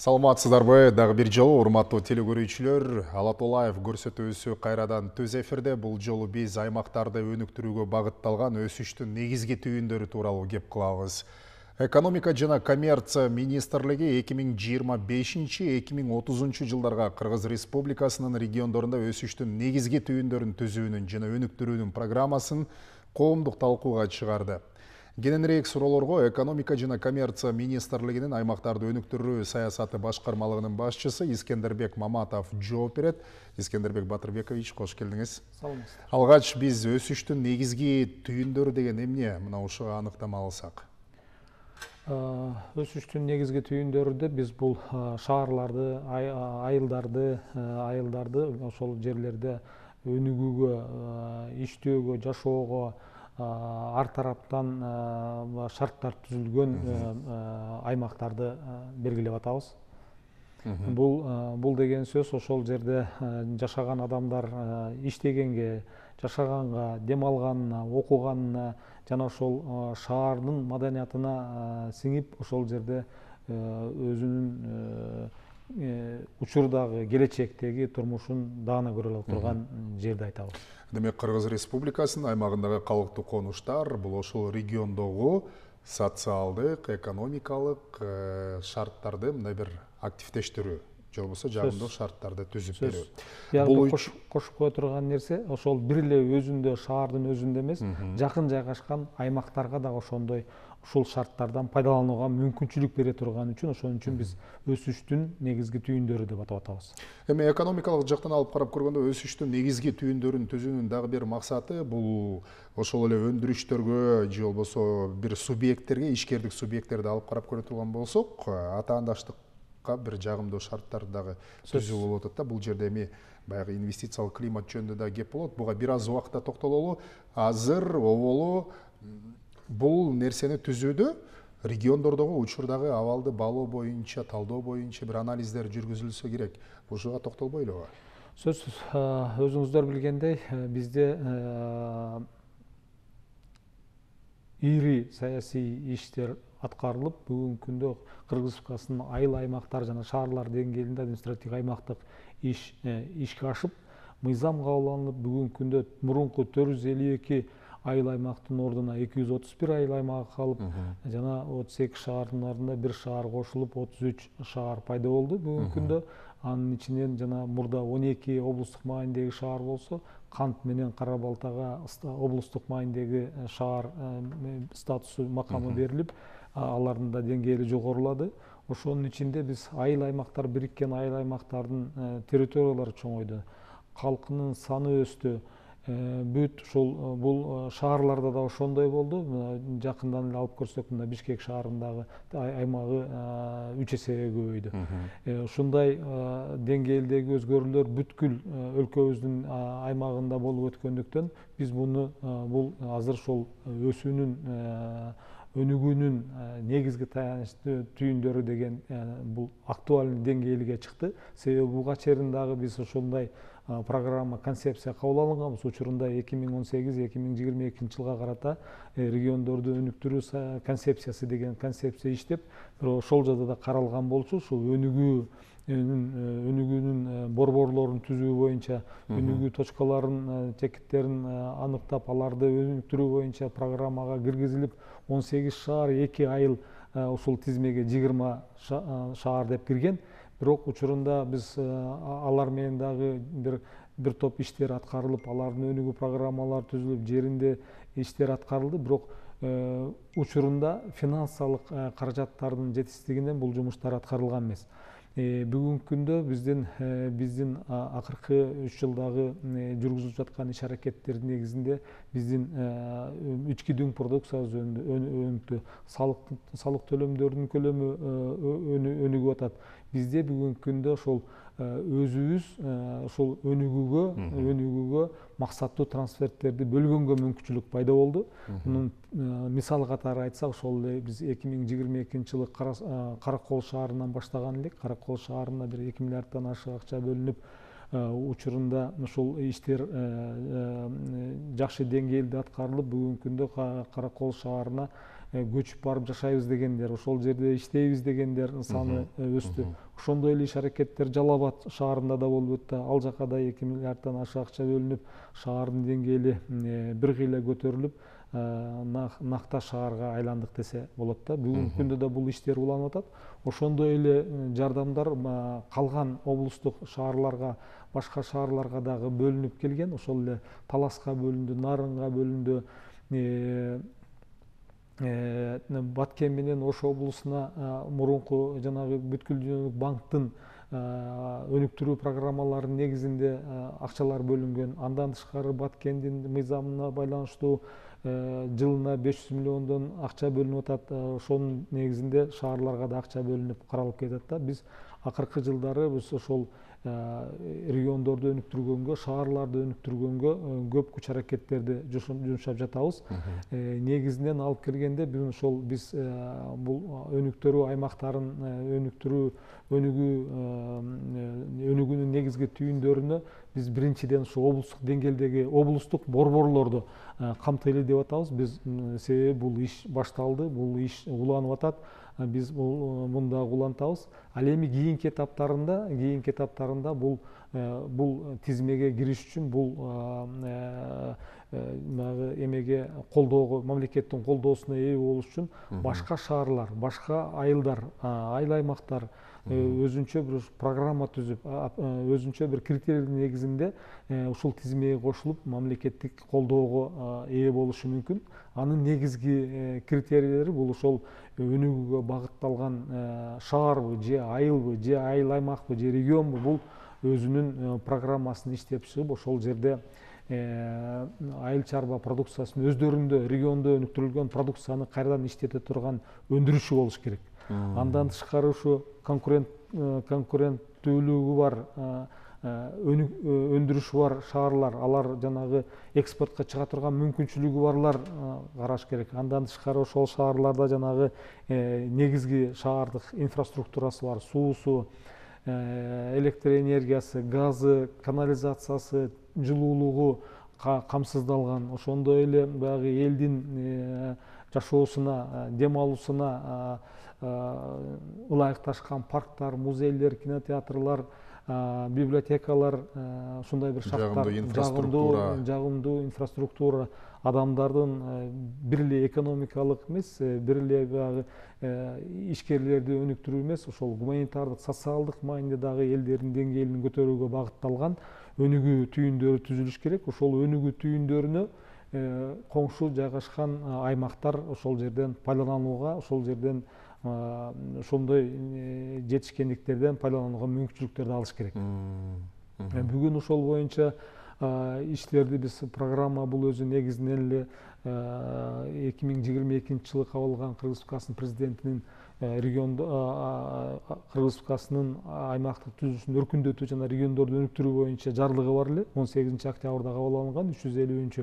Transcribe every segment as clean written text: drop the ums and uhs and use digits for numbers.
Саламатсыздарбы, дагы бир жолу урматтуу телекөрүүчүлөр, Алатолаев көрсөтүүсү кайрадан төз эфирде. Бул жолу биз аймактарды өнүктүрүүгө багытталган өсүштүн негизги түйүндөрү тууралуу кеп кылабыз. Экономика жана коммерция министрлиги 2025-2030 жылдарга Кыргыз Республикасынын региондорунда өсүштүн негизги түйүндөрүн түзүүнүн жана өнүктүрүүнүн программасын коомдук талкууга чыгарды. Кененирээк суроолорго экономика жана коммерция министрлигинин аймактарды өнүктүрүү саясаты башкармалыгынын башчысы Искендербек Маматов жооп берет. Искендербек Батырбекович, кош келдиңиз. Саламатсыздар. Алгач биз өсүштүн негизги түйүндөрү деген эмне? Мына ушуга аныктама алсак. Өсүштүн негизги түйүндөрүндө биз бул шаарларды, айылдарды ошол жерлерде өнүгүүгө, иштөөгө, жашоого ар тараптан шарттар түзүлгөн аймактарды белгилеп атабыз. Бул деген сөз ошол жерде жашаган адамдар иштегенге, жашаганга, дем алганына, окуганына жана ошол шаардын маданиятына сиңип, ошол жерде өзүнүн учурдагы, келечектеги турмушун даана көрө алып турган жерди айтабыз. Демек, Кыргыз Республикасынын аймагындагы калктуу конуштар бул ошол региондогу социалдык, экономикалык шарттарды мындай бир активдештирүү, же болбосо жагымдуу шарттарды түзүп берүү. Бул кошуп кое турган нерсе ошол бир эле өзүндө, шаардын өзүндө эмес, жакын жайгашкан аймактарга дагы ошондой ушул шарттардан пайдаланууга мүмкүнчүлүк бере турган үчүн, ошон үчүн биз өсүштүн негизги түйүндөрү деп атап атабыз. Эми экономикалык жактан алып карап көргөндө өсүштүн негизги түйүндөрүн түзүүнүн дагы бир максаты бул ошол эле өндүрүштөргө же болбосо бир субъекттерге, ишкердик субъекттерди алып карап көрө турган болсок, атаандаштыкка бир жагымдуу шарттар дагы түзүү болуп атат да. Бул жерде эми баягы инвестициялык климат жөнүндө да кеп болот. Буга бир аз убакытта токтололу. Азыр оболу бул нерсени түзүүдө региондордогу учурдагы абалды баалоо боюнча, талдоо боюнча бир анализдер жүргүзүлсө керек. Ушуга токтолбойлубу? Сөзсүз, өзүңүздөр билгендей, бизде ири саясий иштер аткарылып, бүгүнкү күндө Кыргыз Республикасынын айыл аймактар жана шаарлар деңгээлинде административдик аймактык ишке ашып, мыйзам кабыл алынып, бүгүнкү күндө мурунку 452 айыл аймактын ордуна 231 айыл аймагы калып, жана 32 шаардын ордуна бир шаар кошулуп, 33 шаар пайда болду бүгүнкү күндө. Анын ичинен жана мурда 12 облустук маанидеги шаар болсо, Кант менен Кара Балтага облустук маанидеги шаар статусу, макамы берилип, алардын да деңгээли жогорулады. Ошонун ичинде биз айыл аймактар, бириккен айыл аймактардын территориялары чоңойду, калкынын саны өстү. Бүт ушул бул шаарларда да ошондой болду. Жакындан эле алып көрсөк, мына Бишкек шаарындагы аймагы 3 эсеге көбөйдү. Ушундай деңгээлдеги өзгөрүүлөр бүткүл өлкөбүздүн аймагында болуп өткөндүктөн биз бул азыр ошол өсүүнүн, өнүгүүнүн негизги таянычтуу түйүндөрү деген бул актуалдуу деңгээлге чыкты. Себеби буга чейин дагы биз ошондой программа, концепция кабыл алынганбыз. Учурунда 2018-2022 жылга карата региондорду өнүктүрүү концепциясы деген концепция иштеп, бирок ошол жерде да каралган болчу. Ушул өнүгүүнүн борборлорун түзүү боюнча, өнүгүү точкаларын, текиттерин аныктап, аларды өнүктүрүү боюнча программага киргизилип, 18 шаар, 2 айыл ушул тизмеге 20 шаар деп кирген. Бирок учурунда биз алар менен дагы бир топ иштер аткарылып, алардын өнүгүү программалары түзүлүп, жеринде иштер аткарылды. Бирок учурунда финансылык каражаттардын жетишсиздигинен бул жумуштар аткарылган эмес. Бүгүнкү күндө биздин акыркы 3 жылдагы жүргүзүлүп жаткан иш аракеттердин негизинде биздин ички дүң продукциябыз өнүктү, салык төлөмдөрдүн көлөмү өнүгүп атат. Бизде бүгүнкү күндө ошол өзүбүз ошол өнүгүүгө максаттуу трансферттерди бөлгөнгө мүмкүнчүлүк пайда болду. Мунун мисал катары айтсак, ошол эле биз 2022 жылы Каракол шаарынан баштаган элек. Каракол шаарына бир 2 миллиарддан ашык акча бөлүнүп, учурунда ушул иштер жакшы деңгээлде аткарылып, бүгүнкү күндө Каракол шаарына көчүп барып жашайбыз дегендер, ошол жерде иштейбиз дегендер саны өстү. Ошондой эле иш аракеттер Жалал Абад шаарында да болуп өттү. Ал жака да 2 миллиарддан аша акча бөлүнүп, шаардын деңгээли бир кыйла көтөрүлүп, накта шаарга айландык десе болот да. Бүгүнкү күндө да бул иштер уланып атат. Ошондой эле жардамдар калган облустук шаарларга, башка шаарларга дагы бөлүнүп келген. Ошол эле Таласка бөлүндү, Нарынга бөлүндү, Баткен менен Ош облусуна мурунку жанагы бүткүл дүйнөлүк банктын өнүктүрүү программаларынын негизинде акчалар бөлүнгөн. Андан тышкары Баткендин мыйзамына байланыштуу жылына 500 миллиондон акча бөлүнүп атат. Ошонун негизинде шаарларга да акча бөлүнүп каралып кетет да. Биз акыркы жылдары биз ошол региондорду өнүктүргөнгө, шаарларды өнүктүргөнгө көп күч аракеттерди жумшап жатабыз. Негизинен алып келгенде биз бул өнүктүрүү аймактарын өнүгүүнүн негизги түйүндөрүнө биз биринчиден ушу облустук деңгээлдеги облустук борборлорду камтыйлы деп атабыз. Биз себеби бул иш башталды, бул иш уланып атат. Биз мында улантабыз. Ал эми кийинки этаптарында бул тизмеге кириш үчүн бул эмеге колдоого, мамлекеттин колдоосуна ээ болуш үчүн башка шаарлар, башка айылдар, айыл аймактар өзүнчө бир программа түзүп, өзүнчө бир критерийдин негизинде ушул тизмеге кошулуп, мамлекеттик колдоого ээ болушу мүмкүн. Анын негизги критерийлери бул ошол өнүгүүгө багытталган шаарбы, же айылбы, же айыл аймакпы, же регионбу, бул өзүнүн программасын иштеп чыгып, ошол жерде айыл чарба продукциясын өздөрүндө региондо өнүктүрүлгөн продукцияны кайрадан иштете турган өндүрүшү болуш керек. Андан тышкары ушу конкуренттүүлүгү бар, өндүрүшү бар шаарлар, алар жанагы экспортко чыга турган мүмкүнчүлүгү барлар караш керек. Андан тышкары ошол шаарларда жанагы негизги шаардык инфраструктурасы бар, суусу, электроэнергиясы, газы, канализациясы, жылуулугу камсыздалган. Ошондой эле баягы элдин жашоосуна, дем алуусуна ылайыкташкан парктар, музейлер, кинотеатрлар, библиотекалар, ушундай бир шарттар, жагымдуу инфраструктура, адамдардын бир эле экономикалык эмес, бир эле баягы ишкерлерди өнүктүрүү эмес, ошол гуманитардык, социалдык маанидагы элдердин деңгээлин көтөрүүгө багытталган өнүгүү түйүндөрү түзүлүш керек. Ошол өнүгүү түйүндөрүнө коңшу жайгашкан аймактар ошол жерден пайдаланууга, ошол жерден ошондой жетишкендиктерден пайдаланууга мүмкүнчүлүктөрдү алыш керек. Бүгүн ошол боюнча иштерди биз программа, бул өзү негизинен эле 2022 жылы кабыл алган Кыргыз Республикасынын президентинин региондо Кыргыз-Республикасынын аймактык түзүлүшүн өркүндөтүү жана региондорду өнүктүрүү боюнча жарлыгы бар эле, 18 октябрда кабыл алынган, 350-чү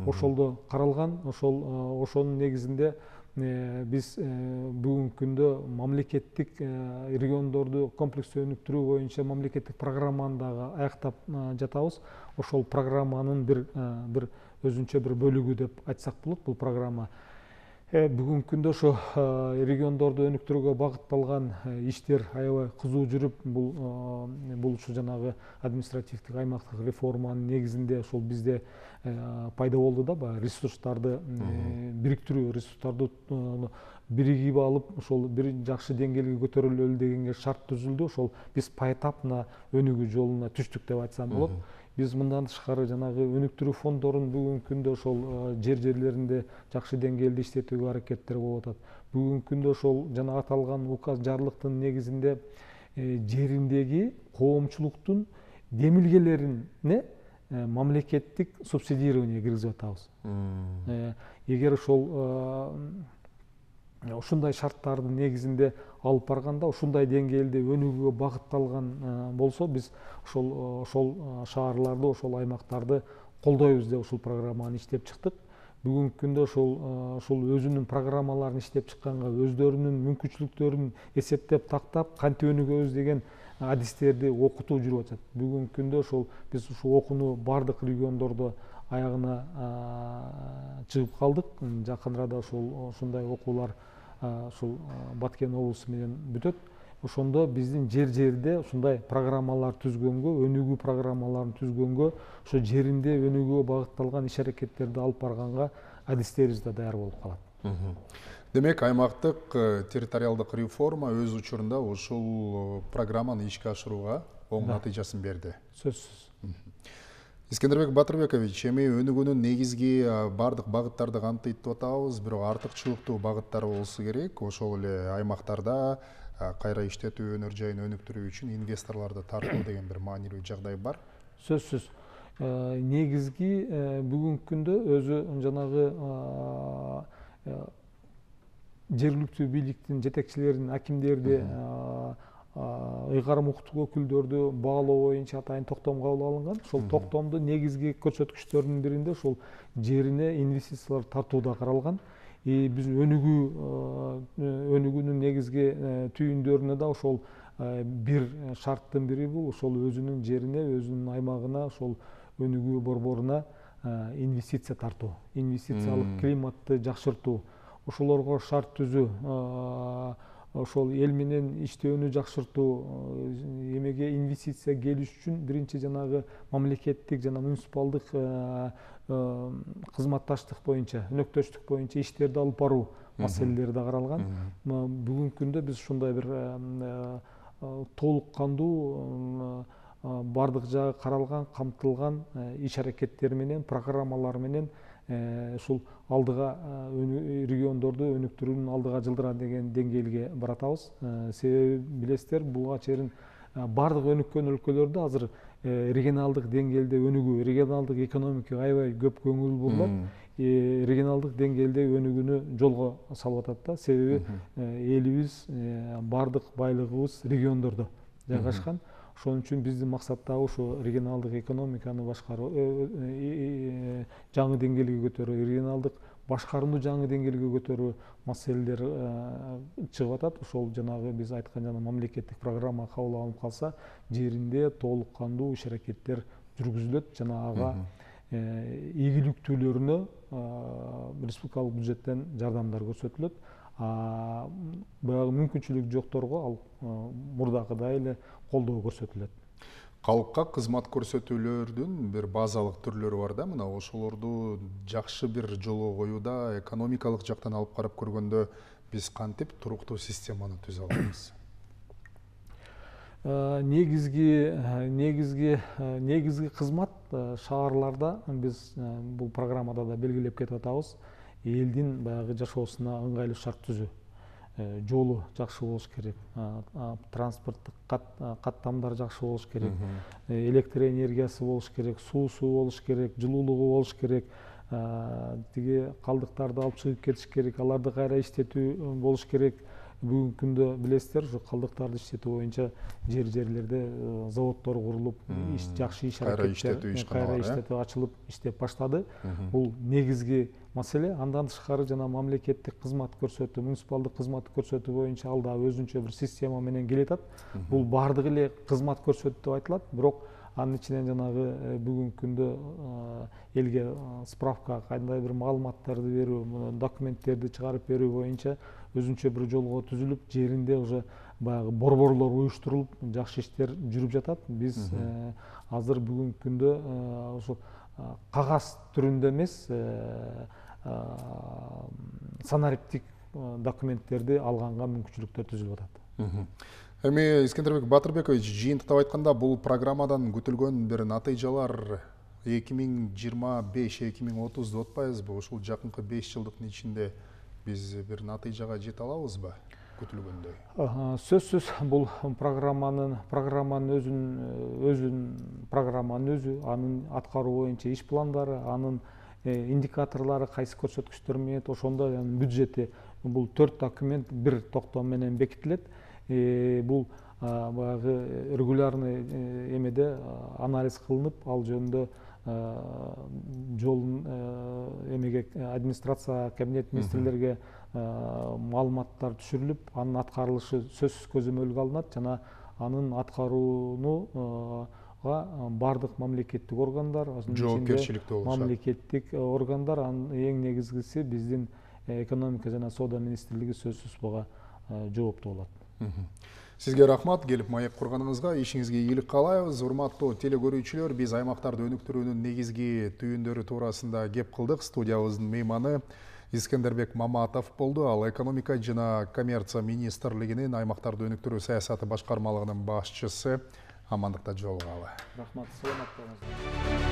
ошолдо каралган. Ошонун негизинде биз бүгүнкү күндө мамлекеттик региондорду комплекстүү өнүктүрүү боюнча мамлекеттик программаны дагы аяктап жатабыз. Ошол программанын бир өзүнчө бир бөлүгү деп айтсак болот. Бул программа бүгүнкү күндө ошо региондорду өнүктүрүүгө багытталган иштер аябай кызуу жүрүп, бул ушу жанагы административдик аймактык реформанын негизинде ошол бизде пайда болду да, баягы ресурстарды бириктирүү, ресурстарды биригип алып, ошол бир жакшы деңгээлге көтөрүлөлү дегенге шарт түзүлдү. Ошол биз поэтапно өнүгүү жолуна түштүк деп айтсам болот. Биз мындан тышкары жанагы өнүктүрүү фонддорун бүгүнкү күндө ошол жерлеринде жакшы деңгээлде иштетүүгө аракеттер болуп атат. Бүгүнкү күндө ошол жана аталган указ, жарлыктын негизинде жериндеги коомчулуктун демилгелерине мамлекеттик субсидирование киргизип атабыз. Эгер ушундай шарттардын негизинде алып барганда, ушундай деңгээлде өнүгүүгө багытталган болсо, биз ошол шаарларды, ошол аймактарды колдойбуз деп ушул программаны иштеп чыктык. Бүгүнкү күндө ошол өзүнүн программаларын иштеп чыкканга, өздөрүнүн мүмкүнчүлүктөрүн эсептеп, тактап, кантип өнүгөбүз деген адистерди окутуу жүрүп атат. Бүгүнкү күндө биз ушу окууну бардык региондордо аягына чыгып калдык. Жакын арада ушундай окуулар ушул Баткен облусу менен бүтөт. Ошондо биздин жерде ушундай программалар түзгөнгө, өнүгүү программаларын түзгөнгө, ошо жеринде өнүгүүгө багытталган иш аракеттерди алып барганга адистерибиз да даяр болуп калат. Демек, аймактык территориалдык реформа өз учурунда ушул программаны ишке ашырууга оң натыйжасын берди. Сөзсүз. Искендербек Батырбекович, эми өнүгүүнүн негизги бардык багыттарды камтыйт деп атабыз, бирок артыкчылыктуу багыттар болсо керек. Ошол эле аймактарда кайра иштетүү өнөр жайын өнүктүрүү үчүн инвесторлорду тартуу деген бир маанилүү жагдай бар. Сөзсүз. Негизги бүгүнкү күндө өзү жанагы жергиликтүү бийликтин жетекчилерин, акимдерди, ыйгарым укуктук өкүлдөрдү баалоо боюнча атайын токтом кабыл алынган. Ошол токтомдун негизги көрсөткүчтөрүнүн биринде ошол жерине инвестициялар тартууда каралган. Биз өнүгүүнүн негизги түйүндөрүнө да ошол бир шарттын бири бул, ошол өзүнүн жерине, өзүнүн аймагына, ошол өнүгүү борборуна инвестиция тартуу, инвестициялык климатты жакшыртуу, ошолорго шарт түзүү, ошол эл менен иштөөнү жакшыртуу, эмеге инвестиция келиш үчүн биринчи жанагы мамлекеттик жана муниципалдык кызматташтык боюнча, өнөктөштүк боюнча иштерди алып баруу маселелери да каралган. Бүгүнкү күндө биз ушундай бир толук кандуу бардык жагы каралган, камтылган иш аракеттер менен, программалар менен ушул алдыга региондорду өнүктүрүүнүн алдыга жылдыра деген деңгээлге баратабыз. Себеби билесиздер, буга чейин бардык өнүккөн өлкөлөрдө азыр регионалдык деңгээлде өнүгүү, регионалдык экономикага аябай көп көңүл бурулат. Регионалдык деңгээлде өнүгүүнү жолго салып атат да. Себеби элибиз, бардык байлыгыбыз региондордо жайгашкан. Ошон үчүн биздин максат дагы ушу регионалдык экономиканы башкаруу, жаңы деңгээлге көтөрүү, регионалдык башкарууну жаңы деңгээлге көтөрүү маселелер чыгып атат. Ошол жанагы биз айткан жана мамлекеттик программа кабыл алынып калса, жеринде толук кандуу иш аракеттер жүргүзүлөт жана ага ийгиликтүүлөрүнө республикалык бюджеттен жардамдар көрсөтүлөт. Баягы мүмкүнчүлүгү жокторго ал мурдакыдай эле колдоо көрсөтүлөт. Калкка кызмат көрсөтүүлөрдүн бир базалык түрлөрү бар да, мына ошолорду жакшы бир жолго коюуда, экономикалык жактан алып карап көргөндө биз кантип туруктуу системаны түзө алабыз? Негизги кызмат шаарларда биз бул программада да белгилеп кетип атабыз. Элдин баягы жашоосуна ыңгайлуу шарт түзүү. Жолу жакшы болуш керек, транспорттук каттамдар жакшы болуш керек, электр энергиясы болуш керек, суусу болуш керек, жылуулугу болуш керек, тиги калдыктарды алып чыгып кетиш керек, аларды кайра иштетүү болуш керек. Бүгүнкү күндө билесиздер, ушу калдыктарды иштетүү боюнча жерлерде заводдор курулуп, жакшы иш аракеттер кайра иштетүү ачылып иштеп баштады. Бул негизги маселе. Андан тышкары жана мамлекеттик кызмат көрсөтүү, муниципалдык кызмат көрсөтүү боюнча ал да өзүнчө бир система менен келатат. Бул бардык эле кызмат көрсөтүү деп айтылат, бирок анын ичинен жанагы бүгүнкү күндө элге справка, кандай бир маалыматтарды берүү, документтерди чыгарып берүү боюнча өзүнчө бир жолго түзүлүп, жеринде уже баягы борборлор уюштурулуп, жакшы иштер жүрүп жатат. Биз азыр бүгүнкү күндө ошо кагаз түрүндө эмес, санариптик документтерди алганга мүмкүнчүлүктөр түзүлүп атат. Эми Искендербек Батырбекович, жыйынтыктап айтканда, бул программадан күтүлгөн бир натыйжалар 2025-2030 деп атпайбызбы? Ушул жакынкы 5 жылдыктын ичинде биз бир натыйжага жете алабызбы күтүлгөндөй? Сөзсүз, бул программанын өзү, анын аткаруу боюнча иш пландары, анын индикаторлору, кайсы көрсөткүчтөр менен, ошондой бюджети, бул 4 документ бир токтом менен бекитилет. Бул баягы регулярный эмеде анализ кылынып, ал жөнүндө жолун эмеге администрация, кабинет министрлерге маалыматтар түшүрүлүп, анын аткарылышы сөзсүз көзөмөлгө алынат жана анын аткарууну бардык мамлекеттик органдар, жоопкерчиликтүү болушат. мамлекеттик органдар, анын эң негизгиси биздин экономика жана соода министрлиги сөзсүз буга жооптуу болот. Сизге рахмат, келип маек курганыңызга, ишиңизге ийгилик каалайбыз. Урматтуу телекөрүүчүлөр, биз аймактарды өнүктүрүүнүн негизги түйүндөрү туурасында кеп кылдык. Студиябыздын мейманы Искендербек Маматов болду. Ал экономика жана коммерция министрлигинин аймактарды өнүктүрүү саясаты башкармалыгынын башчысы. Амандыкта жолугалы. Рахмат, саламат болуңуздар.